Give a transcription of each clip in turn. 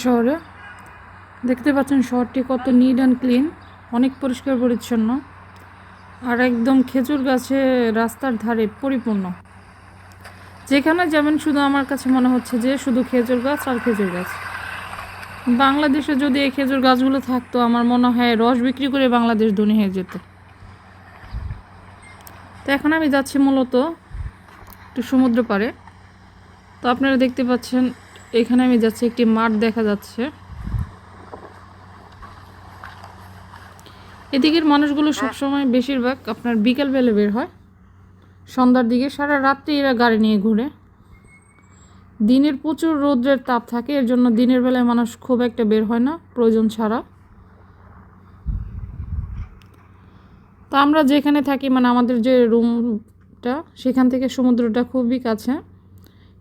শহরে দেখতে পাচ্ছেন শহরটি কত নিট অ্যান্ড ক্লিন, অনেক পরিষ্কার পরিচ্ছন্ন, আর একদম খেজুর গাছে রাস্তার ধারে পরিপূর্ণ। যেখানে যাবেন শুধু আমার কাছে মনে হচ্ছে যে শুধু খেজুর গাছ আর খেজুর গাছ। বাংলাদেশে যদি এই খেজুর গাছগুলো থাকতো, আমার মনে হয় রস বিক্রি করে বাংলাদেশ ধনী হয়ে যেত। তো এখন আমি যাচ্ছি মূলত একটু সমুদ্র পাড়ে। তো আপনারা দেখতে পাচ্ছেন এখানে আমি যাচ্ছি, একটি মাঠ দেখা যাচ্ছে। এদিকের মানুষগুলো সবসময় বেশিরভাগ আপনার বিকেলবেলা বের হয়, সন্ধ্যার দিকে। সারা রাত্রি এরা গাড়ি নিয়ে ঘুরে। দিনের প্রচুর রৌদ্রের তাপ থাকে, এর জন্য দিনের বেলায় মানুষ খুব একটা বের হয় না প্রয়োজন ছাড়া। তো আমরা যেখানে থাকি, মানে আমাদের যে রুমটা, সেখান থেকে সমুদ্রটা খুবই কাছে,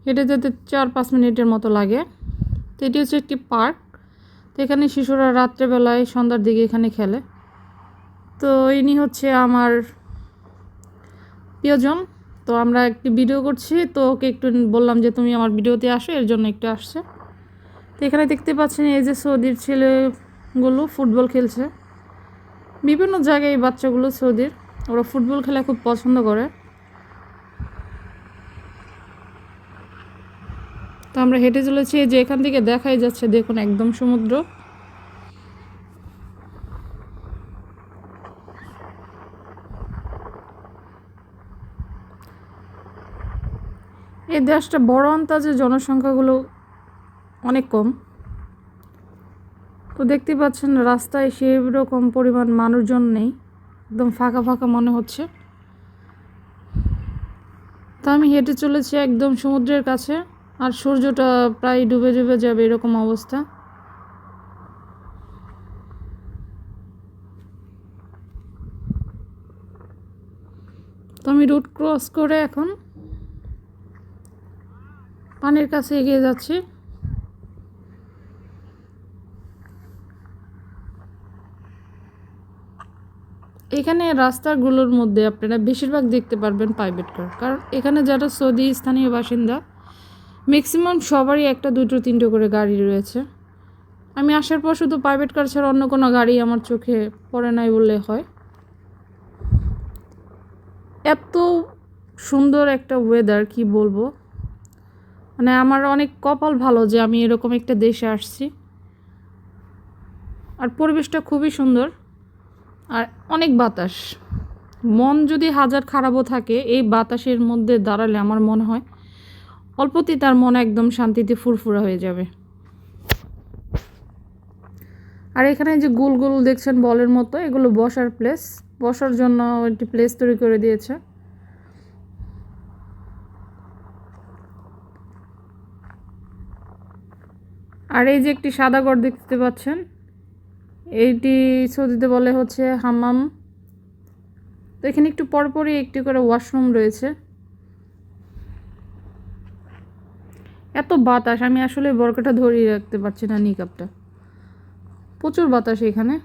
হেঁটে যেতে 4-5 মিনিটের মতো লাগে। তো এটি হচ্ছে একটি পার্ক। তো এখানে শিশুরা রাত্রেবেলায় সন্ধ্যার দিকে এখানে খেলে। তো ইনি হচ্ছে আমার প্রিয়জন। তো আমরা একটি ভিডিও করছি, তো ওকে একটু বললাম যে তুমি আমার ভিডিওতে আসো, এর জন্য একটু আসছে। তো এখানে দেখতে পাচ্ছেন এই যে সৌদির ছেলেগুলো ফুটবল খেলছে। বিভিন্ন জায়গায় এই বাচ্চাগুলো সৌদির, ওরা ফুটবল খেলা খুব পছন্দ করে। তো আমরা হেঁটে চলেছি, যে এখান থেকে দেখাই যাচ্ছে দেখুন একদম সমুদ্র। এই দেশটা বড়, আন্দাজে জনসংখ্যাগুলো অনেক কম। তো দেখতে পাচ্ছেন রাস্তায় সেই রকম পরিমাণ মানুষজন নেই, একদম ফাঁকা ফাঁকা মনে হচ্ছে। তো আমি হেঁটে চলেছি একদম সমুদ্রের কাছে, আর সূর্যটা প্রায় ডুবে ডুবে যাবে এরকম অবস্থা। তো আমি রুট ক্রস করে এখন পানির কাছে এগিয়ে যাচ্ছি। এখানে রাস্তাগুলোর মধ্যে আপনারা বেশিরভাগ দেখতে পারবেন প্রাইভেট কার, কারণ এখানে যারা সৌদি স্থানীয় বাসিন্দা ম্যাক্সিমাম সবারই একটা, দুটো, তিনটে করে গাড়ি রয়েছে। আমি আসার পর শুধু প্রাইভেট কার ছাড়া অন্য কোনো গাড়ি আমার চোখে পড়ে নাই বললে হয়। এত সুন্দর একটা ওয়েদার, কি বলবো, মানে আমার অনেক কপাল ভালো যে আমি এরকম একটা দেশে আসছি। আর পরিবেশটা খুবই সুন্দর, আর অনেক বাতাস। মন যদি হাজার খারাপও থাকে, এই বাতাসের মধ্যে দাঁড়ালে আমার মনে হয় অল্পতেই তার মন একদম শান্তিতে ফুরফুরা হয়ে যাবে। আর এখানে যে গোল গোল দেখছেন বলের মতো, এগুলো বসার প্লেস, বসার জন্য একটি প্লেস তৈরি করে দিয়েছে। আর এই যে একটি সাদা ঘর দেখতে পাচ্ছেন, এইটি সৌদিতে বলে হচ্ছে হাম্মাম। তো এখানে একটু পরপরই একটি করে ওয়াশরুম রয়েছে। এত বাতাস, আমি আসলে বরকাটা ধরিয়ে রাখতে পারছি না, নিকাবটা, প্রচুর বাতাস এখানে।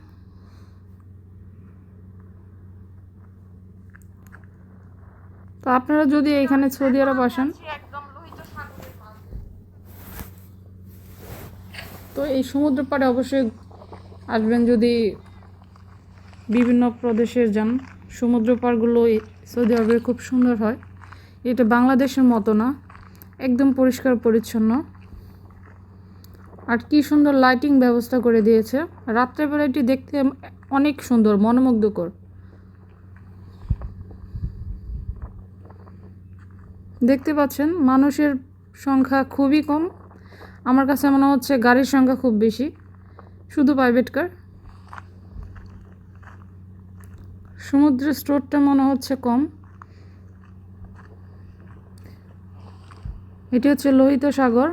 তো আপনারা যদি এখানে সৌদি আরব আসেন, তো এই সমুদ্র পাড়ে অবশ্যই আসবেন। যদি বিভিন্ন প্রদেশের যান, সমুদ্র পাড়গুলো সৌদি আরবের খুব সুন্দর হয়। এটা বাংলাদেশের মতো না, একদম পরিষ্কার পরিচ্ছন্ন। আর কি সুন্দর লাইটিং ব্যবস্থা করে দিয়েছে, রাত্রেবেলা এটি দেখতে অনেক সুন্দর, মনোমুগ্ধকর। দেখতে পাচ্ছেন মানুষের সংখ্যা খুবই কম। আমার কাছে মনে হচ্ছে গাড়ির সংখ্যা খুব বেশি, শুধু প্রাইভেট কার। সমুদ্রের স্রোতটা মনে হচ্ছে কম। এটি হচ্ছে লোহিত সাগর।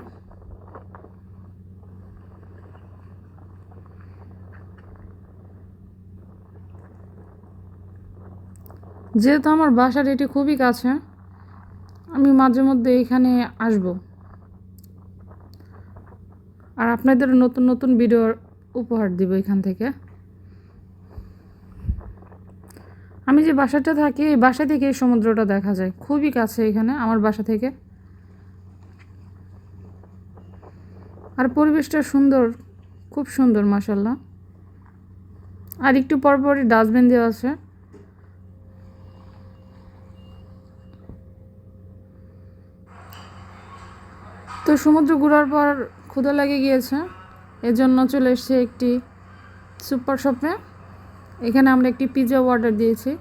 যেহেতু আমার বাসার এটি খুবই কাছে, আমি মাঝে মধ্যে এখানে আসব, আর আপনাদের নতুন নতুন ভিডিও উপহার দিব এখান থেকে। আমি যে বাসাটা থাকি, এই বাসা থেকে এই সমুদ্রটা দেখা যায়, খুবই কাছে এখানে আমার বাসা থেকে। আর আর পরিবেশটা সুন্দর, খুব সুন্দর মাশাল্লাহ। আর একটু পরপরই ডাস্টবিন দেওয়া আছে। তো সমুদ্র ঘোরার পর ক্ষুধা লেগে গিয়েছে, এজন্য চলে এসেছে একটি সুপার শপে। এখানে আমরা একটি পিৎজা অর্ডার দিয়েছি,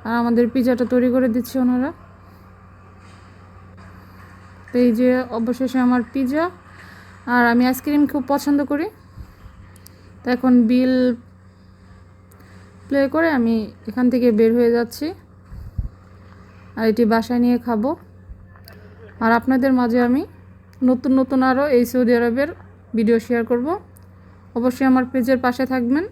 আর আমাদের পিৎজাটা তৈরি করে দিচ্ছে ওনারা। তো এই যে অবশেষে আমার পিৎজা, আর আমি আইসক্রিম খুব পছন্দ করি। তো এখন বিল প্লে করে আমি এখান থেকে বের হয়ে যাচ্ছি, আর এটি বাসায় নিয়ে খাবো। আর আপনাদের মাঝে আমি নতুন নতুন আরও এই সৌদি আরবের ভিডিও শেয়ার করব। অবশ্যই আমার পেজের পাশে থাকবেন।